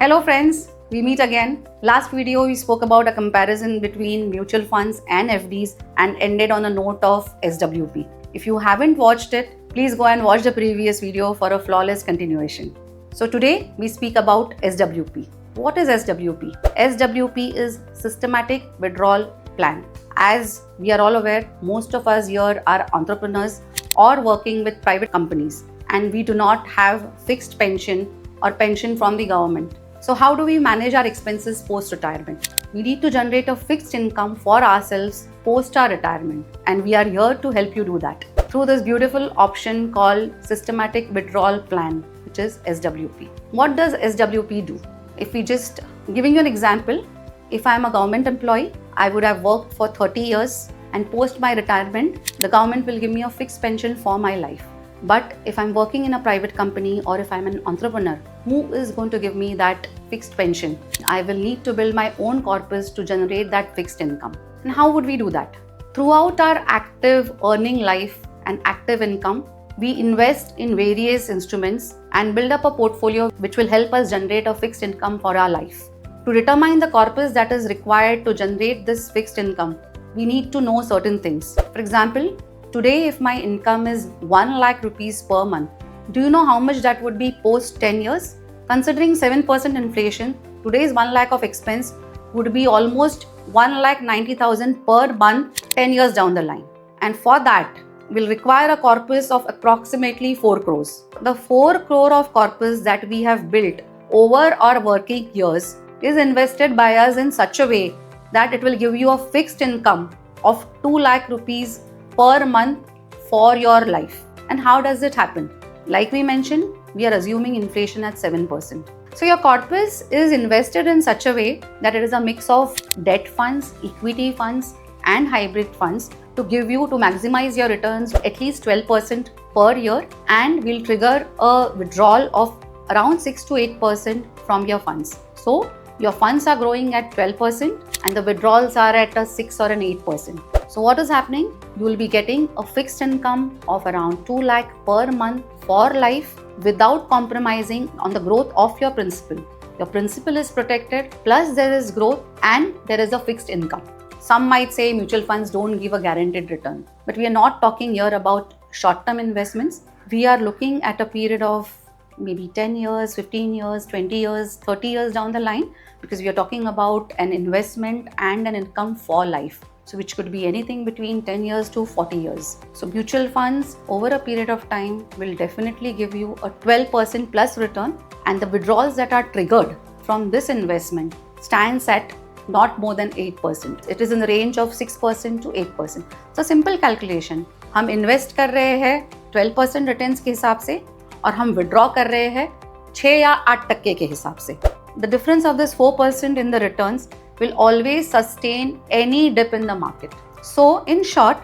Hello friends, we meet again. Last video we spoke about a comparison between mutual funds and FDs and ended on a note of SWP. If you haven't watched it, please go and watch the previous video for a flawless continuation. So today we speak about SWP. What is SWP? SWP is Systematic Withdrawal Plan. As we are all aware, most of us here are entrepreneurs or working with private companies, and we do not have fixed pension or pension from the government. So how do we manage our expenses post-retirement? We need to generate a fixed income for ourselves post our retirement, and we are here to help you do that through this beautiful option called Systematic Withdrawal Plan, which is SWP. What does SWP do? If we just giving you an example, if I am a government employee, I would have worked for 30 years, and post my retirement, the government will give me a fixed pension for my life. But if I'm working in a private company or if I'm an entrepreneur, who is going to give me that fixed pension? I will need to build my own corpus to generate that fixed income. And how would we do that? Throughout our active earning life and active income, we invest in various instruments and build up a portfolio which will help us generate a fixed income for our life. To determine the corpus that is required to generate this fixed income, we need to know certain things. For example, today if my income is 1 lakh rupees per month, do you know how much that would be post 10 years? Considering 7% inflation, today's 1 lakh of expense would be almost 1,90,000 per month 10 years down the line. And for that, we'll require a corpus of approximately 4 crores. The 4 crore of corpus that we have built over our working years is invested by us in such a way that it will give you a fixed income of 2 lakh rupees per month for your life. And how does it happen? Like we mentioned, we are assuming inflation at 7%. So your corpus is invested in such a way that it is a mix of debt funds, equity funds, and hybrid funds to maximize your returns at least 12% per year, and will trigger a withdrawal of around 6 to 8% from your funds. So your funds are growing at 12% and the withdrawals are at a 6 or an 8%. So what is happening? You will be getting a fixed income of around 2 lakh per month for life without compromising on the growth of your principal. Your principal is protected, plus there is growth and there is a fixed income. Some might say mutual funds don't give a guaranteed return, but we are not talking here about short-term investments. We are looking at a period of maybe 10 years, 15 years, 20 years, 30 years down the line, because we are talking about an investment and an income for life. So which could be anything between 10 years to 40 years. So mutual funds over a period of time will definitely give you a 12% plus return, and the withdrawals that are triggered from this investment stands at not more than 8%. It is in the range of 6% to 8%. So simple calculation, हम invest कर रहे हैं 12% returns के हिसाब से और हम withdraw कर रहे हैं 6 या 8% के हिसाब से. The difference of this 4% in the returns will always sustain any dip in the market. So in short,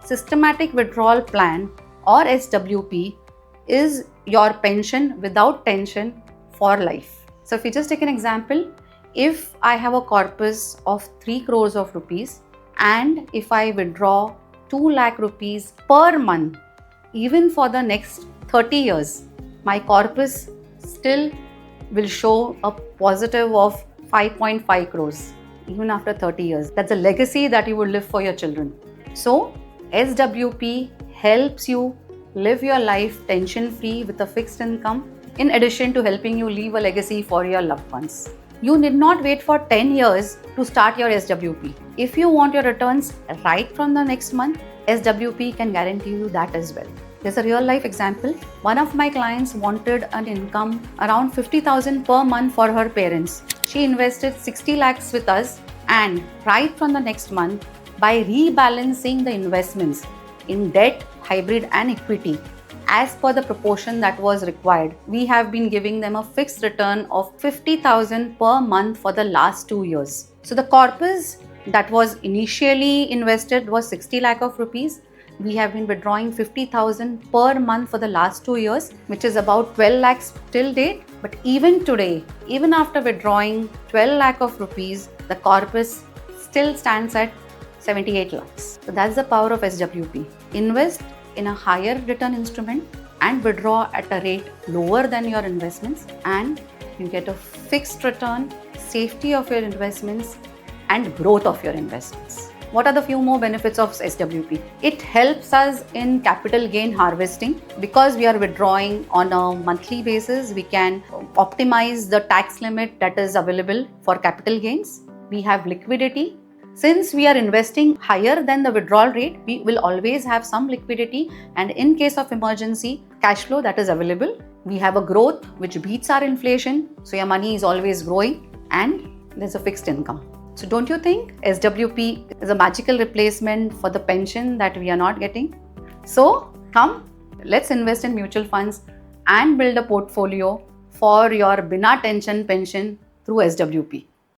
Systematic Withdrawal Plan or SWP is your pension without tension for life. So if you just take an example, if I have a corpus of 3 crores of rupees and if I withdraw 2 lakh rupees per month, even for the next 30 years, my corpus still will show a positive of 5.5 crores even after 30 years. That's a legacy that you will live for your children. So SWP helps you live your life tension-free with a fixed income, in addition to helping you leave a legacy for your loved ones. You need not wait for 10 years to start your SWP. If you want your returns right from the next month, SWP can guarantee you that as well. There's a real life example. One of my clients wanted an income around 50,000 per month for her parents. She invested 60 lakhs with us, and right from the next month, by rebalancing the investments in debt, hybrid and equity, as per the proportion that was required, we have been giving them a fixed return of 50,000 per month for the last 2 years. So the corpus that was initially invested was 60 lakh of rupees. We have been withdrawing 50,000 per month for the last 2 years, which is about 12 lakhs till date. But even today, even after withdrawing 12 lakh of rupees, the corpus still stands at 78 lakhs. So that's the power of SWP. Invest in a higher return instrument and withdraw at a rate lower than your investments, and you get a fixed return, safety of your investments, and growth of your investments. What are the few more benefits of SWP? It helps us in capital gain harvesting. Because we are withdrawing on a monthly basis, we can optimize the tax limit that is available for capital gains. We have liquidity. Since we are investing higher than the withdrawal rate, we will always have some liquidity, and in case of emergency, cash flow that is available. We have a growth which beats our inflation, so your money is always growing, and there's a fixed income. So don't you think SWP is a magical replacement for the pension that we are not getting? So come, let's invest in mutual funds and build a portfolio for your Bina Tension pension through SWP.